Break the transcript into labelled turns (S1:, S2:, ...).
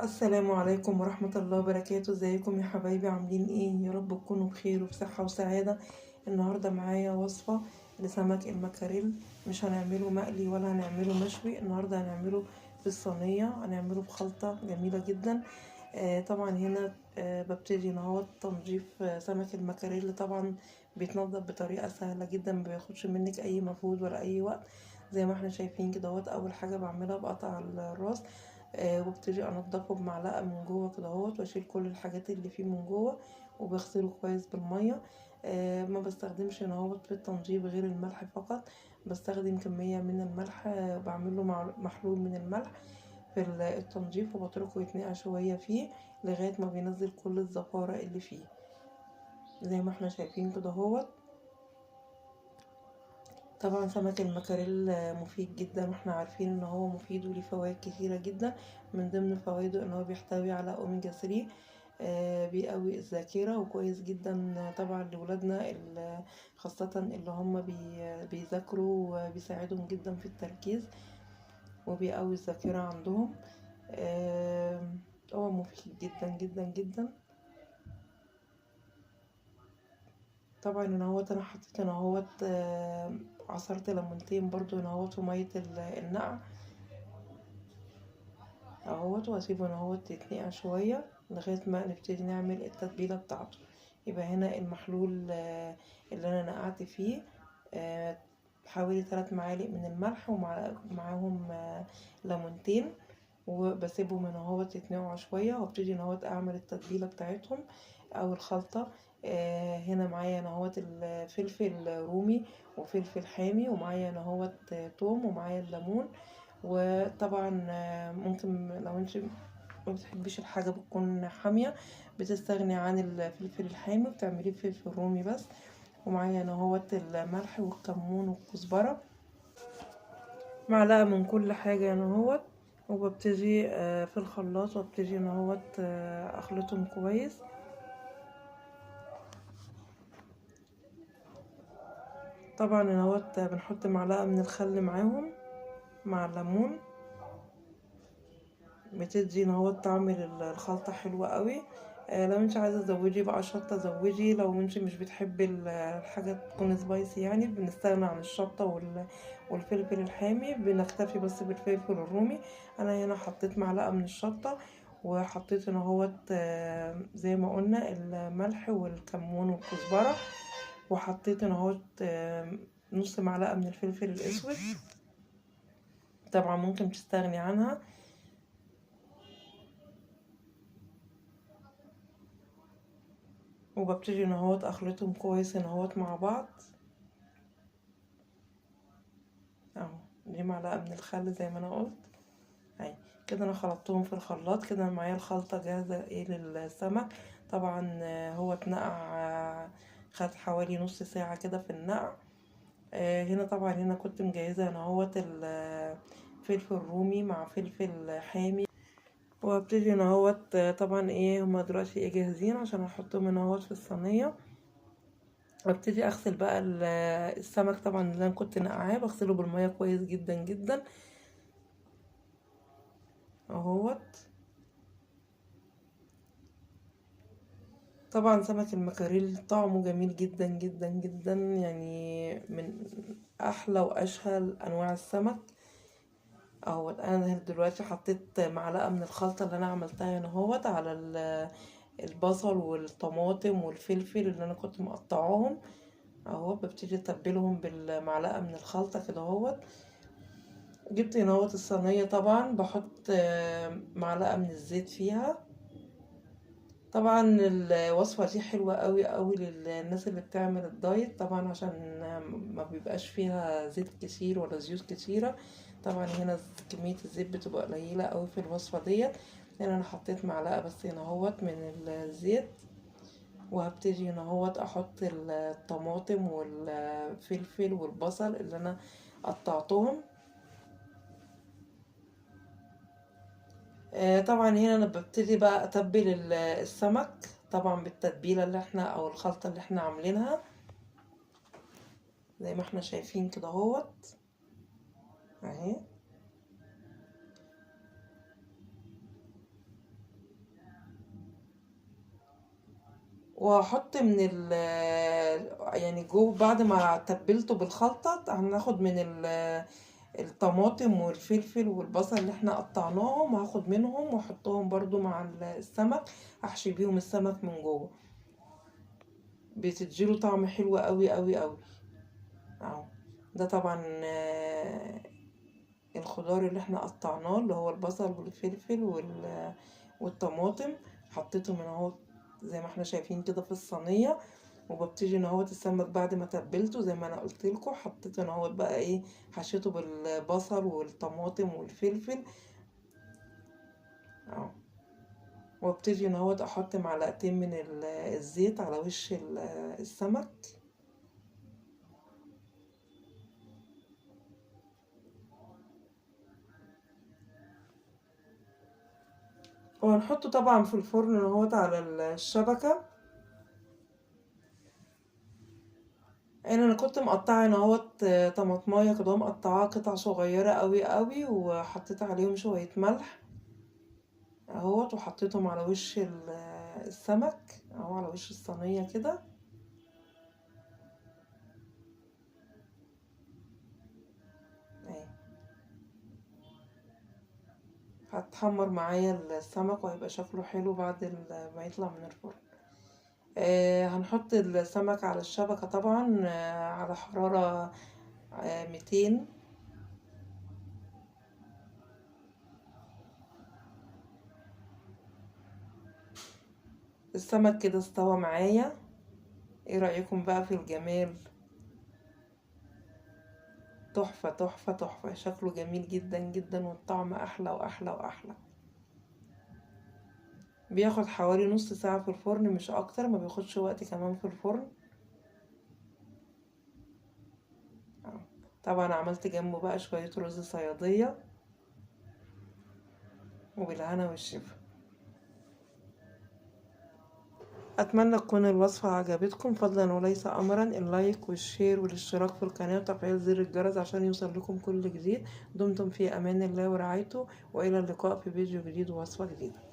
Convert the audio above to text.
S1: السلام عليكم ورحمة الله وبركاته. ازيكم يا حبايبي؟ عاملين ايه؟ يا رب تكونوا بخير وبصحة وسعادة. النهاردة معايا وصفة لسمك المكاريل. مش هنعمله مقلي ولا هنعمله مشوي، النهاردة هنعمله في الصينية، هنعمله بخلطة جميلة جدا. طبعا هنا ببتدي ان هو تنظيف سمك المكاريل. طبعا بيتنضف بطريقة سهلة جدا، مبياخدش منك اي مجهود ولا اي وقت. زي ما احنا شايفين كده، اول حاجة بعملها بقطع الراس. وابتدي انضفه بمعلقه من جوه كده واشيل كل الحاجات اللي فيه من جوه، وبغسله كويس بالميه. ما بستخدمش في التنظيف غير الملح فقط. بستخدم كميه من الملح، بعمله محلول من الملح في التنظيف، وبتركه يتنقع شويه فيه لغايه ما بينزل كل الزفاره اللي فيه. زي ما احنا شايفين كده طبعا سمك المكاريل مفيد جدا، واحنا عارفين ان هو مفيد وليه فوائد كتيرة جدا. من ضمن فوائده ان هو بيحتوي على اوميجا 3. بيقوي الذاكرة وكويس جدا طبعا لولادنا خاصة اللي هم بيذاكروا، بيساعدهم جدا في التركيز وبيقوي الذاكرة عندهم. هو مفيد جدا جدا جدا. طبعا انا حطيت عصرت ليمونتين برضو في مية النقع واسيبه يتنقع شوية لغاية ما نبتدي نعمل التتبيلة بتاعته. يبقى هنا المحلول اللي انا نقعت فيه آه، حوالي 3 معالق من الملح ومعاهم ليمونتين، وبسيبهم يتنقعوا شوية، وابتدي اعمل التتبيلة بتاعتهم او الخلطة. هنا معايا الفلفل رومي وفلفل حامي، ومعايا توم، ومعايا الليمون. وطبعا ممكن لو انت ما بتحبيش الحاجة بتكون حامية، بتستغني عن الفلفل الحامي وبتعمليه فلفل رومي بس. ومعايا الملح والكمون والكزبرة، معلقة من كل حاجة وببتدي في الخلاط، وابتدي اخلطهم كويس. طبعا بنحط معلقة من الخل معاهم مع الليمون، بتدي طعم الخلطة حلوة قوي. لو انت عايزة تزودي بقى شطة زودي، لو انت مش بتحبي الحاجة تكون سبايسي يعني بنستغنى عن الشطة والفلفل الحامي، بنكتفي بس بالفلفل الرومي. انا هنا حطيت معلقة من الشطة، وحطيت زي ما قلنا الملح والكمون والكزبرة، وحطيت نص معلقة من الفلفل الاسود. طبعا ممكن تستغني عنها. وببتدي اخلطهم كويس مع بعض اهو. دي معلقه من الخل زي ما انا قلت اهي. كده انا خلطتهم في الخلاط، كده معايا الخلطه جاهزه للسمك. طبعا هو اتنقع، خد حوالي نص ساعه كده في النقع. هنا طبعا كنت مجهزه فلفل رومي مع فلفل حامي. وابتدي طبعا هما دلوقتي جاهزين عشان احطهم في الصينيه. وابتدي اغسل بقى السمك. طبعا اللي انا كنت نقعاه بغسله بالميه كويس جدا جدا اهوت. طبعا سمك المكاريل طعمه جميل جدا جدا جدا، يعني من احلى واشهى انواع السمك اهوت. انا دلوقتي حطيت معلقه من الخلطه اللي انا عملتها على البصل والطماطم والفلفل اللي انا كنت مقطعاهم اهو. ببتدي اتبلهم بالمعلقه من الخلطه كده جبت الصينية. طبعا بحط معلقة من الزيت فيها. طبعا الوصفة دي حلوة قوي قوي للناس اللي بتعمل الدايت، طبعا عشان ما بيبقاش فيها زيت كتير ولا زيوت كتيرة. طبعا هنا كمية الزيت بتبقى قليلة قوي في الوصفة ديت. هنا انا حطيت معلقة بس من الزيت، وهبتدي احط الطماطم والفلفل والبصل اللي انا قطعتهم. طبعا هنا انا ببتدي بقى اتبل السمك طبعا بالتتبيله اللي احنا او الخلطه اللي احنا عاملينها زي ما احنا شايفين كده اهي. وهحط من يعني جوه بعد ما تبلته بالخلطة هناخد من الطماطم والفلفل والبصل اللي احنا قطعناهم، هاخد منهم واحطهم برضو مع السمك، احشي بيهم السمك من جوه، بتديله طعم حلو قوي قوي قوي اهو. ده طبعا الخضار اللي احنا قطعناه اللي هو البصل والفلفل والطماطم، حطيته من اهو زي ما احنا شايفين كده في الصينيه. وببتدي ان هو السمك بعد ما تبلته زي ما انا قلت لكم، حطيت ان هو بقى ايه، حشيته بالبصل والطماطم والفلفل اهو. وابتدي ان هو احط معلقتين من الزيت على وش السمك. وهنحطه طبعا في الفرن اهوت على الشبكة. انا كنت مقطعه هنا اهوت طماطمايه كده، مقطعاها قطع صغيره قوي قوي، وحطيت عليهم شويه ملح اهوت، وحطيتهم على وش السمك اهو، على وش الصينيه كده اهي. هتحمر معايا السمك وهيبقى شكله حلو بعد ما يطلع من الفرن. هنحط السمك على الشبكه طبعا على حراره 200. السمك كده استوى معايا، ايه رأيكم بقى في الجمال؟ تحفة تحفة تحفة، شكله جميل جدا جدا، والطعم احلى واحلى واحلى. بياخد حوالي نص ساعة في الفرن مش اكتر، ما بياخدش وقت كمان في الفرن. طبعا عملت جنبه بقى شوية رز صيادية، وبالهنا والشفا. اتمنى تكون الوصفة عجبتكم، فضلا وليس امرا اللايك والشير والاشتراك في القناة وتفعيل زر الجرس عشان يوصل لكم كل جديد. دمتم في امان الله ورعايته، والى اللقاء في فيديو جديد ووصفة جديدة.